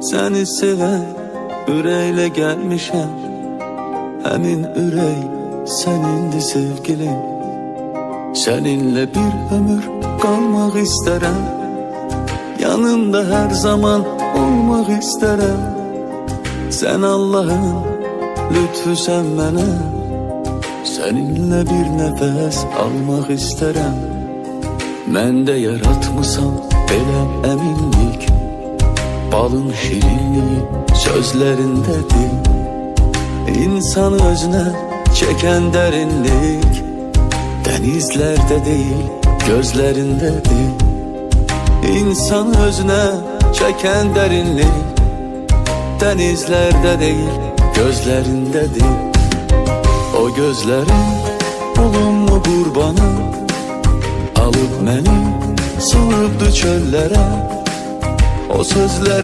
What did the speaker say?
Seni seven yüreğle gelmişem. Emin ürey senindir sevgilim. Seninle bir ömür kalmak isterim. Yanında her zaman olmak isterim. Sen Allah'ın lütfü sen bana. Seninle bir nefes almak isterim. Mən də yaratmısan belə eminlik. Balın şirinliği sözlerindədir. İnsan özüne çeken derinlik denizlerde değil gözlerindedir. İnsan özüne çeken derinlik denizlerde değil gözlerindedir. O gözlerin olumlu kurbanı alıp beni salıbdı çöllere. O sözler